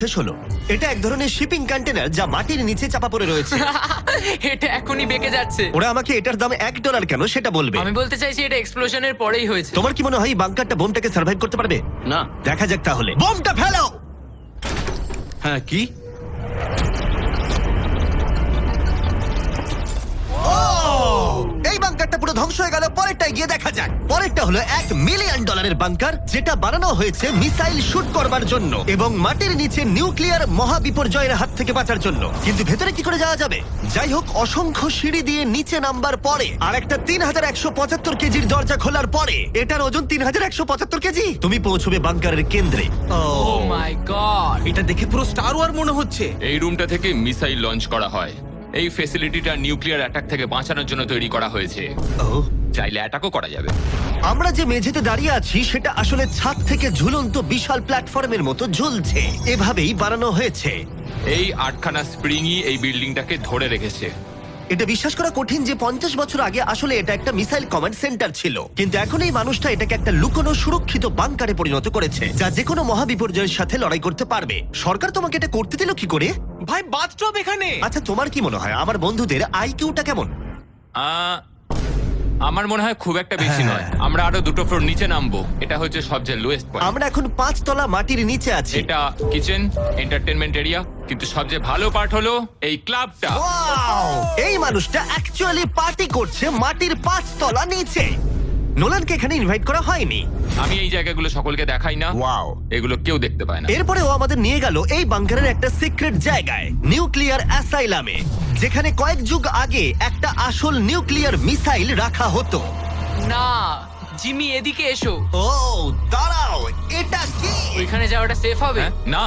শেষ হলো। এটা এক ধরনের শিপিং কন্টেনার যা মাটির নিচে চাপা পড়ে রয়েছে। এটা এখনই বেঁকে যাচ্ছে। ওরা আমাকে এটার দাম $1 কেন সেটা বলবে। আমি বলতে চাইছি এটা এক্সপ্লোশনের পরেই হয়েছে। তোমার কি মনে হয় এই বাংকারটা বোমটাকে সার্ভাইভ করতে পারবে? না। দেখা যাক তাহলে। বোমটা ফেলো। হ্যাঁ, কি? এই বাংকারটা পুরো ধ্বংস হয়ে গেল। পরেরটা গিয়ে দেখা যাক। পরেরটা হলো $1 মিলিয়ন বাংকার, যেটা বানানো হয়েছে মিসাইল শুট করবার জন্য এবং মাটির নিচে নিউক্লিয়ার মহাবিপর্যয়ের হাত থেকে বাঁচার জন্য। কিন্তু ভেতরে কি করে যাওয়া যাবে? যাই হোক, অসংখ্য সিঁড়ি দিয়ে নিচে নামবার পরে আর একটা 3175 কেজির দরজা খোলার পরে এটার ওজন 3175 কেজি। তুমি পৌঁছবে বাংকারের কেন্দ্রে। ও মাই গড! এটা দেখে পুরো স্টার ওয়ার মনে হচ্ছে। এই রুমটা থেকে মিসাইল লঞ্চ করা হয়। এই ফ্যাসিলিটিটা নিউক্লিয়ার অ্যাটাক থেকে বাঁচানোর জন্য তৈরি করা হয়েছে। ও, চাইলে অ্যাটাকও করা যাবে। আমরা যে মেঝেতে দাঁড়িয়ে আছি সেটা আসলে ছাদ থেকে ঝুলন্ত বিশাল প্ল্যাটফর্মের মতো ঝুলছে। এভাবেই বানানো হয়েছে। এই 8খানা স্প্রিংই এই বিল্ডিংটাকে ধরে রেখেছে। এটা বিশ্বাস করা কঠিন যে 50 বছর আগে আসলে এটা একটা মিসাইল কমান্ড সেন্টার ছিল, কিন্তু এখন এই মানুষটা এটাকে একটা লুকোনো সুরক্ষিত বাংকারে পরিণত করেছে, যা যে কোনো মহাবিপর্যয়ের সাথে লড়াই করতে পারবে। সরকার তোমাকে এটা করতে দিল কি করে? ভাই, বাথটব এখানে। আচ্ছা, তোমার কি মনে হয় আমার বন্ধুদের আইকিউটা কেমন? আমার মনে হয় খুব একটা বেশি নয়। আমরা আরো 2টো ফ্লোর নিচে নামবো। এটা হচ্ছে সবচেয়ে লোয়েস্ট পয়েন্ট। আমরা এখন 5 তলা মাটির নিচে আছি। এটা কিচেন, এন্টারটেনমেন্ট এরিয়া, কিন্তু সবচেয়ে ভালো পার্ট হলো এই ক্লাবটা। Wow! এই মানুষটা অ্যাকচুয়ালি পার্টি করছে মাটির 5 তলা নিচে। নোলানকে এখানে ইনভাইট করা হয়নি। আমি এই জায়গাগুলো সকলকে দেখাই না। Wow! এগুলো কেউ দেখতে পায় না। এরপরে ও আমাদের নিয়ে গেল এই বাংকারের একটা সিক্রেট জায়গায়, নিউক্লিয়ার অ্যাসাইলামে, যেখানে কয়েক যুগ আগে একটা আসল নিউক্লিয়ার মিসাইল রাখা হতো। না, জিমি এদিকে এসো। ও দাঁড়াও, এটা কি? ওইখানে যাওয়াটা সেফ হবে? হ্যাঁ? না,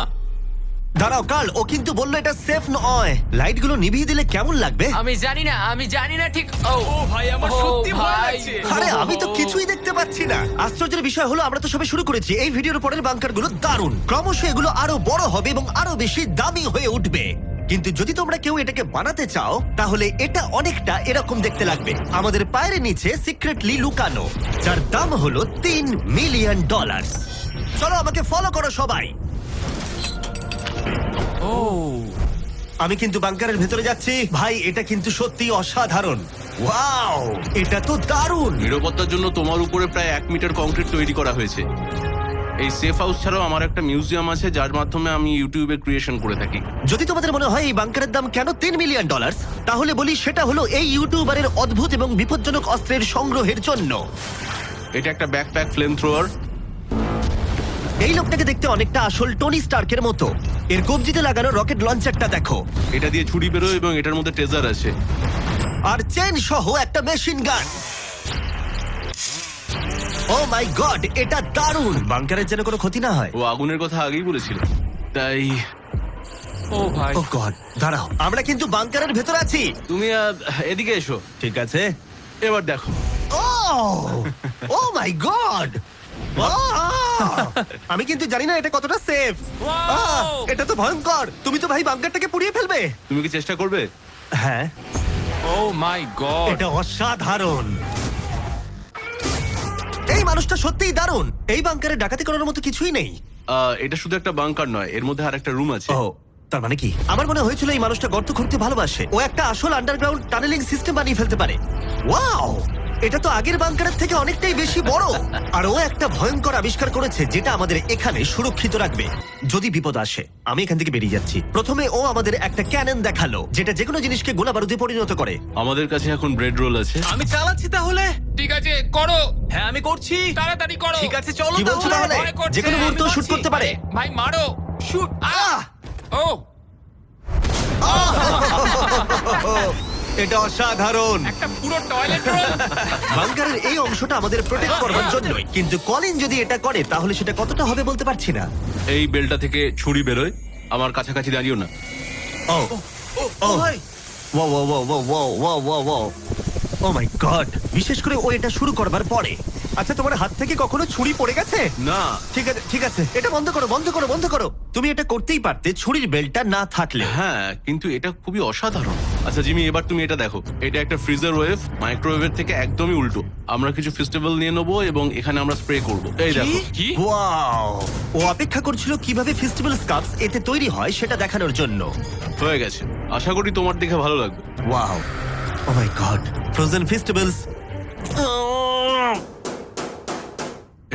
দাঁড়াও কার্ল, ও কিন্তু বললো এটা সেফ নয়। লাইটগুলো নিভিয়ে দিলে কেমন লাগবে? আমি জানি না ঠিক। ও ভাই, আমার সত্যি ভয় লাগছে। আরে আমি তো কিছুই দেখতে পাচ্ছি না। আশ্চর্যের বিষয় হলো আমরা তো সবে শুরু করেছি। এই ভিডিওর পরের বাংকারগুলো দারুণ। ক্রমশ এগুলো আরো বড় হবে এবং আরো বেশি দামি হয়ে উঠবে। কিন্তু যদি তোমরা কেউ এটাকে বানাতে চাও তাহলে এটা অনেকটা এরকম দেখতে লাগবে। আমাদের পায়ের নিচে সিক্রেটলি লুকানো, যার দাম হলো $3 মিলিয়ন। চলো আমাকে ফলো করো সবাই। ও, আমি কিন্তু বাংকারের ভেতরে যাচ্ছি। ভাই, এটা কিন্তু সত্যি অসাধারণ। ওয়াও, এটা তো দারুণ। নিরাপত্তার জন্য তোমার উপরে প্রায় 1 মিটার কংক্রিট তৈরি করা হয়েছে। এই সেফ হাউস ছাড়াও আমার একটা মিউজিয়াম আছে, যার মাধ্যমে আমি ইউটিউবে ক্রিয়েশন করে থাকি। যদি তোমাদের মনে হয় এই বাংকারের দাম কেন $3 মিলিয়ন, তাহলে বলি সেটা হলো এই ইউটিউবারের অদ্ভুত এবং বিপজ্জনক অস্ত্রের সংগ্রহের জন্য। এটা একটা ব্যাকপ্যাক ফ্লেম থ্রোয়ার। এই লোকটাকে দেখতে অনেকটা আসল টনি স্টার্কের মতো। এর কবজিতে লাগানো রকেট লঞ্চারটা দেখো, এটা দিয়ে ছুরি বেরোয় এবং এটার মধ্যে ট্রেজার আছে। আর চেন সহ একটা machine gun. O my god, এটা দারুণ। বাংকারের যেন কোনো ক্ষতি না হয়। ও আগুনের কথা আগেই বলেছিল, তাই ও ভাই, ও গড, দাঁড়াও, আমরা কিন্তু বাংকারের ভেতর আছি। তুমি এদিকে এসো। ঠিক আছে। এবার দেখো। ও মাই গড, আমি কিন্তু জানি না এটা কতটা সেফ। এটা তো ভয়ঙ্কর। তুমি তো ভাই বাংকারটাকে পুড়িয়ে ফেলবে। তুমি কি চেষ্টা করবে? হ্যাঁ, ও মাই গড। এটা অসাধারণ। এই মানুষটা সত্যিই দারুণ। এই বাংকারে ডাকাতি করার মতো কিছুই নেই। এটা শুধু একটা বাংকার নয়, এর মধ্যে আর একটা রুম আছে। ও, তার মানে কি? আমার মনে হয়েছিল এই মানুষটা গর্ত খুঁড়তে ভালোবাসে। ও একটা আসল আন্ডারগ্রাউন্ড টানেলিং সিস্টেম বানিয়ে ফেলতে পারে। ওয়াও, এটা তো আগের বাংকারের থেকে অনেকটাই বেশি বড়। আর ও একটা ভয়ঙ্কর আবিষ্কার করেছে যেটা আমাদের এখানে সুরক্ষিত রাখবে যদি বিপদ আসে। আমি এখান থেকে বেরিয়ে যাচ্ছি। প্রথমে ও আমাদের একটা ক্যানন দেখালো, যেটা যেকোনো জিনিসকে গোলা বারুদে পরিণত করে। আমাদের কাছে এখন ব্রেড রোল আছে। আমি চালাচ্ছি তাহলে। ঠিক আছে, করো। হ্যাঁ, আমি করছি। তাড়াতাড়ি করো। ঠিক আছে, চলো কি বলছো তাহলে? ভয় করছে, যেকোনো আমি মুহূর্তে শুট করছি। করতে পারে। ভাই মারো। শুট। ও এটা অসাধারণ। একটা পুরো টয়লেট রোল। বাংকারের এই অংশটা আমাদের প্রোটেক্ট করবার জন্যই, কিন্তু কলিন যদি এটা করে তাহলে সেটা কতটা হবে বলতে পারছি না। এই বেলটা থেকে ছুরি বেরোয়। আমার কাছাকাছি দাঁড়িও না। ও ও ভাই, wow wow wow wow wow wow wow, oh my God. বিশেষ করে ও এটা শুরু করবার পরে। আচ্ছা, তোমার হাত থেকে কখনো ছুরি পড়ে গেছে? না। ঠিক আছে, ঠিক আছে, এটা বন্ধ করো, বন্ধ করো, বন্ধ করো। তুমি এটা করতেই পারতে ছুরির বেল্টটা না থাকলে। হ্যাঁ, কিন্তু এটা খুবই অসাধারণ। আচ্ছা জিমি, এবার তুমি এটা দেখো। এটা একটা ফ্রিজার ওয়েভ, মাইক্রোওয়েভের থেকে একদমই উল্টো। আমরা কিছু ফেস্টিভ্যাল নিয়ে নেবো এবং এখানে আমরা স্প্রে করব। এই দেখো। কি ওয়াও! ও অপেক্ষা করছিল কিভাবে ফেস্টিভ্যাল স্কার্ফস এতে তৈরি হয় সেটা দেখানোর জন্য। হয়ে গেছে, আশা করি তোমার দেখে ভালো লাগবে। Wow! Oh my god! Frozen festivals.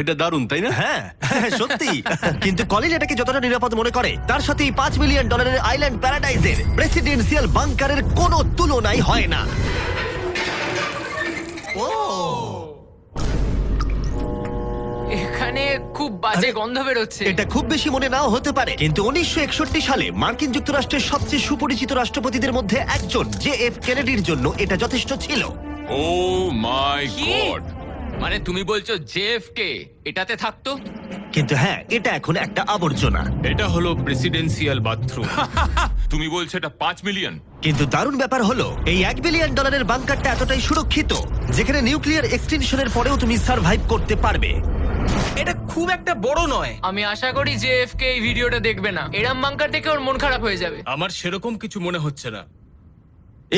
এটা দারুণ, তাই না? হ্যাঁ, সত্যি। কিন্তু কলিন এটাকে যতটা নিরাপদ মনে করে তার সাথে এই $5 মিলিয়ন আইল্যান্ড প্যারাডাইজের প্রেসিডেন্সিয়াল বাংকারের কোনো তুলনাই হয় না। ও! এখানে খুব বাজে গন্ধ বেরোচ্ছে। এটা খুব বেশি মনে নাও হতে পারে, কিন্তু 1961 সালে মার্কিন যুক্তরাষ্ট্রের সবচেয়ে সুপরিচিত রাষ্ট্রপতিদের মধ্যে একজন JF কেনেডির জন্য এটা যথেষ্ট ছিল। ও মাই কি? গড! মানে তুমি বলছো জেএফকে এটাতে থাকতো? কিন্তু হ্যাঁ, এটা এখন একটা আবর্জনা। এটা হলো প্রেসিডেন্সিয়াল বাথরুম। তুমি বলছো এটা 5 মিলিয়ন? কিন্তু দারুণ ব্যাপার হলো এই $1 বিলিয়ন বাংকারটা এতটাই সুরক্ষিত যেখানে নিউক্লিয়ার এক্সটেনশনের পরেও তুমি সার্ভাইভ করতে পারবে। এটা খুব একটা বড় নয়। আমি আশা করি যে এফকে এই ভিডিওটা দেখবে না। এরম বাঙ্কার থেকে ওর মন খারাপ হয়ে যাবে। আমার সেরকম কিছু মনে হচ্ছে না।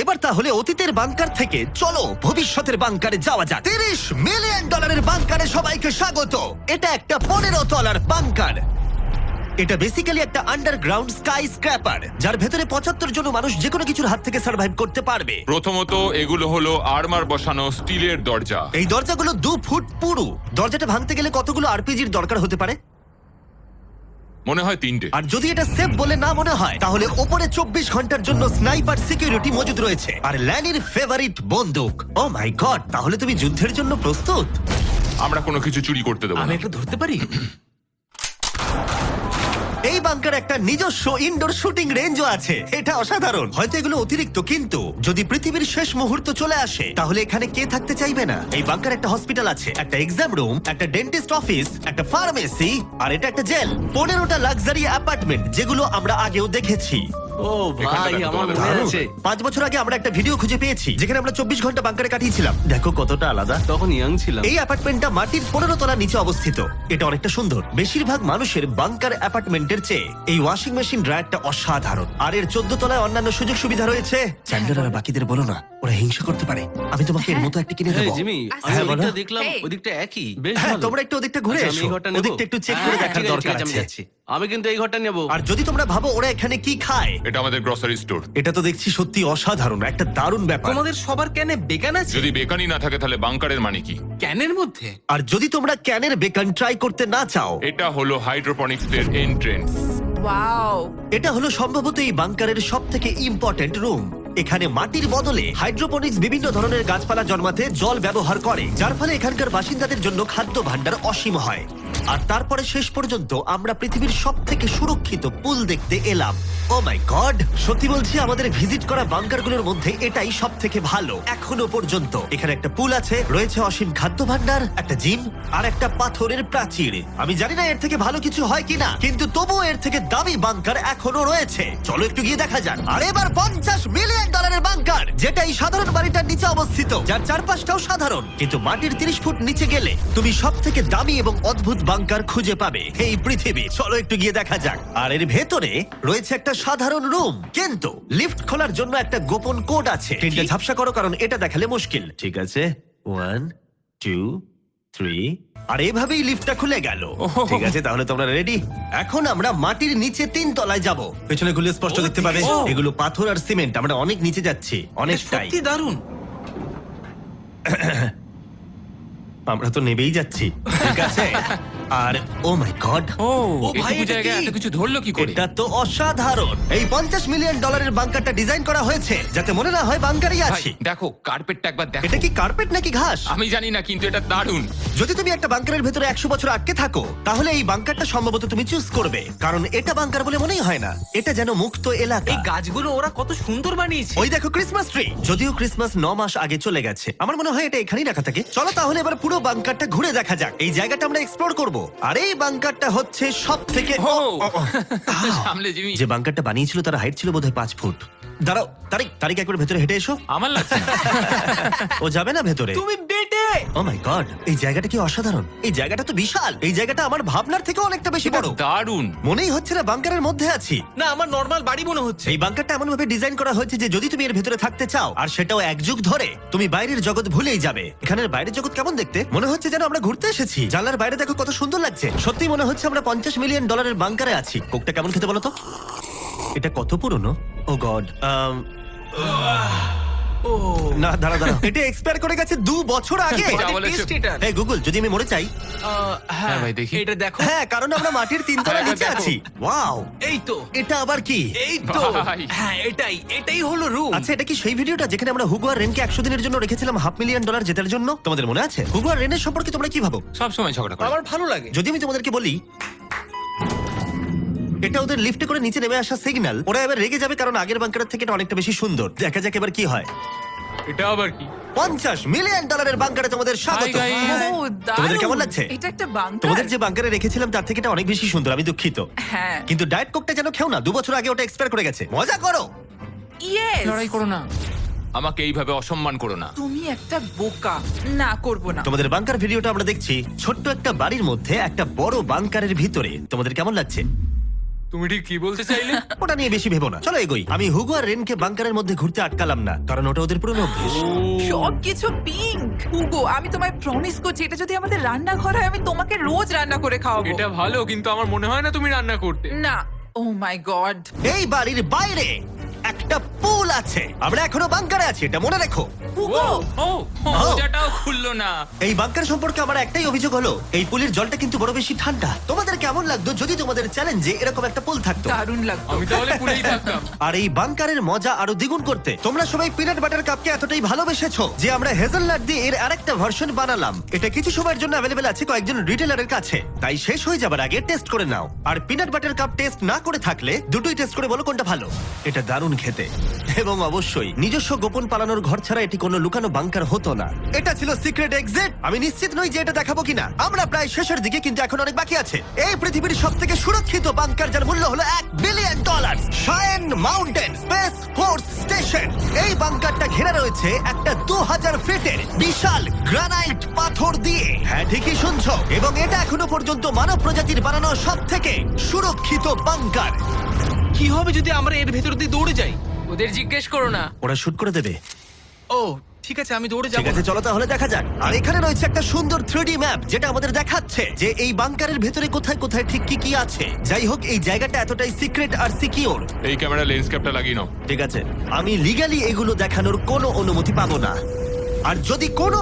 এবার তাহলে অতীতের বাংকার থেকে চলো ভবিষ্যতের বাংকারে যাওয়া যাক। $30 মিলিয়ন বাংকারে সবাইকে স্বাগত। এটা একটা 15 তলার বাংকার। এটা বেসিক্যালি একটা আন্ডারগ্রাউন্ড স্কাই স্ক্র্যাপার যার ভেতরে 75 জন মানুষ যে কোনো কিছুর হাত থেকে সার্ভাইভ করতে পারবে। প্রথমত এগুলো হলো আর্মার বসানো স্টিলের দরজা। এই দরজাগুলো 2 ফুট পুরু। দরজাটা ভাঙতে গেলে কতগুলো আরপিজির দরকার হতে পারে? মনে হয় 3টে। আর যদি এটা সেফ বলে না মনে হয় তাহলে ওপরে 24 ঘন্টার জন্য স্নাইপার সিকিউরিটি মজুদ রয়েছে আর ল্যানির ফেভারিট বন্দুক। ও মাই গড! তাহলে তুমি যুদ্ধের জন্য প্রস্তুত? আমরা কোনো কিছু চুরি করতে দেবো আমি না। একটু ধরতে পারি? এই বাংকার একটা নিজস্ব ইনডোর শুটিং রেঞ্জও আছে। এটা অসাধারণ। হয়তো এগুলো অতিরিক্ত, কিন্তু যদি পৃথিবীর শেষ মুহূর্ত চলে আসে তাহলে এখানে কে থাকতে চাইবে না? এই বাংকার একটা হসপিটাল আছে, একটা এক্সাম রুম, একটা ডেন্টিস্ট অফিস, একটা ফার্মেসি, আর এটা একটা জেল। 15টা লাক্সারি অ্যাপার্টমেন্ট যেগুলো আমরা আগেও দেখেছি। ও এখানটা ভাই, দেখো আমার তোমাদের। মনে দারুণ। আছে 5 বছর আগে আমরা একটা ভিডিও খুঁজে পেয়েছি যেখানে আমরা 24 ঘন্টা বাংকারে কাটিয়েছিলাম। দেখো কতটা আলাদা। তখন ইয়াং ছিলাম। এই অ্যাপার্টমেন্টটা মাটির 15 তলার নিচে অবস্থিত। এটা অনেকটা সুন্দর। বেশিরভাগ মানুষের বাংকার অ্যাপার্টমেন্টের চেয়ে এই ওয়াশিং মেশিন ড্রায়ারটা অসাধারণ। আর এর 14 তলায় অন্যান্য সুযোগ সুবিধা রয়েছে। চ্যান্ডেলার আর বাকিদের বলো না, ওরা হিংসা করতে পারে। আমি তোমাকে এর মতো একটা কিনে এই দেবো। জিমি, আমি হ্যাঁ, বলো। ওদিকটা দেখলাম, Hey. ওদিকটা একই। বেশ হ্যাঁ, ভালো। তোমরা একটু ওদিকটা ঘুরে আচ্ছা, আমি এসো। এই ঘরটা নেবো? ওদিকটা একটু চেক হ্যাঁ, করে ঠিক দেখার আছে, দরকার ঠিক আছে, আমি আছে। যাচ্ছি। আমি কিন্তু এই ঘরটা নেবো। আর যদি তোমরা ভাবো ওরা এখানে কি খায়, এটা আমাদের গ্রসারি স্টোর। এটা তো দেখছি সত্যি অসাধারণ, একটা দারুণ ব্যাপার। তোমাদের সবার ক্যানে বেকান আছে? যদি বেকানি না থাকে তাহলে বাংকারের মানে কি? ক্যানের মধ্যে? আর যদি তোমরা ক্যানের বেকন ট্রাই করতে না চাও, এটা হলো হাইড্রোপনিক্সের এন্ট্রেন্স। ওয়াও! এটা হলো সম্ভবত এই বাংকারের সব থেকে ইম্পর্টেন্ট রুম। এখানে মাটির বদলে হাইড্রোপনিক্স বিভিন্ন ধরনের গাছপালা জন্মাতে জল ব্যবহার করে, যার ফলে এখানকার বাসিন্দাদের জন্য খাদ্য ভাণ্ডার অসীম হয়। আর তারপরে শেষ পর্যন্ত আমরা পৃথিবীর সব থেকে সুরক্ষিত পুল দেখতে এলাম। ও মাই গড! সত্যি বলছি, আমাদের ভিজিট করা বাংকারগুলোর মধ্যে এটাই সব থেকে ভালো এখনো পর্যন্ত। এখানে একটা পুল আছে, রয়েছে অসীম খাদ্য ভাণ্ডার, একটা জিম, আর একটা পাথরের প্রাচীর। আমি জানি না এর থেকে ভালো কিছু হয় কিনা, কিন্তু তবুও এর থেকে দামি বাংকার এখনো রয়েছে। চলো একটু গিয়ে দেখা যাক। আর এবার $50 মিলিয়ন বাংকার, যেটা এই সাধারণ বাড়িটার নিচে অবস্থিত, যার চারপাশটাও সাধারণ, কিন্তু মাটির 30 ফুট নিচে গেলে তুমি সব থেকে দামি এবং অদ্ভুত বাংকার খুঁজে পাবে এই পৃথিবী। চলো একটু গিয়ে দেখা যাক। আর এর ভেতরে রয়েছে একটা সাধারণ রুম, কিন্তু লিফট খোলার জন্য একটা গোপন কোড আছে। তিনটে ঝাপসা করো, কারণ এটা দেখালে মুশকিল। ঠিক আছে, 1 2 3। আর এভাবেই লিফটটা খুলে গেল। ঠিক আছে, তাহলে তোমরা রেডি? এখন আমরা মাটির নিচে 3 তলায় যাব। পেছনে খুলে স্পষ্ট দেখতে পাবে এগুলো পাথর আর সিমেন্ট। আমরা অনেক নিচে যাচ্ছি, এটা অনেকটাই। সত্যি দারুণ। আমরা তো নেবেই যাচ্ছি। ঠিক আছে। আর ও মাই গড, ও ভাই, এইটুকু এটা জায়গায় কি? এত কিছু ধরলো কি করে? এটা তো অসাধারণ। এই $50 মিলিয়ন বাংকারটা ডিজাইন করা হয়েছে যাতে মনে না হয় বাংকারই ভাই, আছি। দেখো কার্পেটটা একবার দেখো। এটা কি কার্পেট নাকি ঘাস? আমি জানি না, কিন্তু এটা দারুণ। যদি তুমি একটা বাংকারের ভেতরে 100 বছর আটকে থাকো তাহলে এই বাংকারটা সম্ভবত তুমি চুজ করবে, কারণ এটা বাংকার বলে মনেই হয় না। এটা যেন মুক্ত এলাকা। এই গাছগুলো ওরা কত সুন্দর বানিয়েছে। ওই দেখো ক্রিসমাস ট্রি। যদিও ক্রিসমাস 9 মাস আগে চলে গেছে, আমার মনে হয় এটা এখানেই রাখা থাকে। চলো তাহলে এবার পুরো বাংকারটা ঘুরে দেখা যাক। এই জায়গাটা আমরা এক্সপ্লোর করব। আর এই বাংকারটা হচ্ছে সব থেকে সামলে জিমি। যে বাংকারটা বানিয়েছিল তার হাইট ছিল বোধহয় 5 ফুট। দাঁড়াও, তারিক একবার ভেতরে হেঁটে এসো। আমার লাগছে না। ও যাবে না ভেতরে। তুমি বেটে ও মাই গড, এই জায়গাটা কি অসাধারণ! এই জায়গাটা তো বিশাল! এই জায়গাটা আমার ভাবনার থেকে অনেকটা বেশি বড়। দারুণ। মনেই হচ্ছে না বাংকারের মধ্যে আছি। না আমার নর্মাল বাড়ি মনে হচ্ছে। এই বাংকারটা এমন ভাবে ডিজাইন করা হয়েছে যে যদি তুমি এর ভেতরে থাকতে চাও, আর সেটাও এক যুগ ধরে, তুমি বাইরের জগৎ ভুলেই যাবে। এখানের বাইরের জগৎ কেমন দেখতে! মনে হচ্ছে যেন আমরা ঘুরতে এসেছি। জানলার বাইরে দেখো কত সুন্দর লাগছে। সত্যি মনে হচ্ছে আমরা $50 মিলিয়ন বাংকারে আছি। কোকটা কেমন খেতে বলো তো? এটা কত পুরনো! ও গড, ও না দাঁড়া দাঁড়া, এটা এক্সপায়ার করে গেছে 2 বছর আগে। যা বলেছো। টেস্ট এটা। এই গুগল, যদি আমি মরে চাই? হ্যাঁ ভাই, দেখি। এটা দেখো। হ্যাঁ, কারণ আমরা মাটির 3 তলা হ্যাঁ, নিচে দেখো। আছি। ওয়াও, এই তো, এটা আবার কি? এই তো। ভাই। হ্যাঁ এটাই হলো রুম। আচ্ছা, এটা কি সেই ভিডিওটা যেখানে আমরা হুগো আর রেনকে 100 দিনের জন্য রেখেছিলাম $500 মিলিয়ন জেতার জন্য? তোমাদের মনে আছে? হুগো আর রেনের সম্পর্কে তোমরা কি ভাবো? সব সময় ঝগড়া করে। আমার ভালো লাগে। যদি আমি তোমাদেরকে বলি এটা ওদের লিফটে করে নিচে নেমে আসা সিগন্যাল, ওরা এবার রেগে যাবে কারণ আগের বাংকারের থেকে এটা অনেকটা বেশি সুন্দর। দেখা যাক এবার কি হয়। এটা আবার কি? $50 মিলিয়ন বাংকারে তোমাদের স্বাগত। Hi, guys. ও, দারুণ। তোমাদের কেমন লাগছে? এটা একটা বাংকার। তোমাদের যে বাংকারে রেখেছিলাম তার থেকে এটা অনেক বেশি সুন্দর, আমি দুঃখিত। হ্যাঁ। কিন্তু ডায়েট কোকটা যেন খেও না, 2 বছর আগে ওটা এক্সপায়ার করে গেছে। মজা করো। ইয়েস। লড়াই করো না। আমাকে এইভাবে অসম্মান করো না। তুমি একটা বোকা। না, করব না। তোমাদের বাংকার ভিডিওটা আমরা দেখছি। ছোট্ট একটা বাড়ির মধ্যে একটা বড় বাংকারের ভিতরে। তোমাদের কেমন লাগছে? তুমি ঠিক কি বলতে চাইলে? ওটা নিয়ে বেশি ভেবো না, চলো এগোই। আমি হুগো আর রেনকে বাংকারের মধ্যে ঘুরতে আটকালাম না, কারণ ওটা ওদের পুরনো অভ্যেস। সবকিছু পিঙ্ক। হুগো, আমি তোমায় প্রমিস করছি, এটা যদি আমাদের রান্নাঘর হয়, আমি তোমাকে রোজ রান্না করে খাওয়াবো। এটা ভালো, কিন্তু আমার মনে হয় না তুমি রান্না করতে। না। ও মাই গড। এই বাড়ির বাইরে একটা পুল আছে। আমরা এখনো বাংকারে আছি, এটা মনে রেখো। হুগো। ও, মজাটাও খুললো না। এই বাংকার সম্পর্কে আমার একটাই অভিযোগ হলো, এই পুলের জলটা কিন্তু বড় বেশি ঠান্ডা। তোমাদের কেমন লাগতো যদি তোমাদের চ্যালেঞ্জে এরকম একটা পুল থাকতো? দারুণ লাগতো। আমি তাহলে পুলেই থাকতাম। আর এই বাংকারের মজা আরো দ্বিগুণ করতে তোমরা সবাই পিনাট বাটার কাপকে এতটাই ভালোবেসেছো যে আমরা হেজেলনাট দিয়ে এর আরেকটা ভার্সন বানালাম। এটা কিছু সময়ের জন্য অ্যাভেলেবেল আছে কয়েকজন রিটেলারের কাছে, তাই শেষ হয়ে যাবার আগে টেস্ট করে নাও। আর পিনাট বাটার কাপ টেস্ট না করে থাকলে দুটোই টেস্ট করে বলো কোনটা ভালো। এটা দারুণ খেতে, এবং অবশ্যই নিজস্ব গোপন পালানোর ঘর ছাড়া এটি কোনো লুকানো বাংকার হতো না। এটা ছিল সিক্রেট এক্সিট। আমি নিশ্চিত নই যে এটা দেখাবো কিনা। আমরা প্রায় শেষের দিকে, কিন্তু এখন অনেক বাকি আছে। এই পৃথিবীর সবথেকে সুরক্ষিত বাংকার, যার মূল্য হলো $1 billion. শায়েন mountain space force station. এই বাংকারটা ঘেরা রয়েছে একটা 2000 ফিটের বিশাল গ্রানাইট পাথর দিয়ে। হ্যাঁ, ঠিকই শুনছো। এবং এটা এখনো পর্যন্ত মানব প্রজাতির বানানো সবথেকে সুরক্ষিত বাংকার। কি হবে যদি আমরা এর ভেতর দিয়ে দৌড়ে যাই? ওদের জিজ্ঞেস করো না। ওরা শুট করে দেবে। ও ঠিক আছে, আমি দৌড়ে ঠিক যাবো। আছে, চলো তাহলে দেখা যাক। আর এখানে রয়েছে একটা সুন্দর 3D ম্যাপ, যেটা আমাদের দেখাচ্ছে যে এই বাংকারের ভেতরে কোথায় কোথায় ঠিক কি কি আছে। যাই হোক, এই জায়গাটা এতটাই সিক্রেট আর সিকিউর। এই ক্যামেরা লেন্স ক্যাপটা লাগিয়ে নাও। ঠিক আছে, আমি লিগ্যালি এগুলো দেখানোর কোনো অনুমতি পাবো না। আর যদি কোনো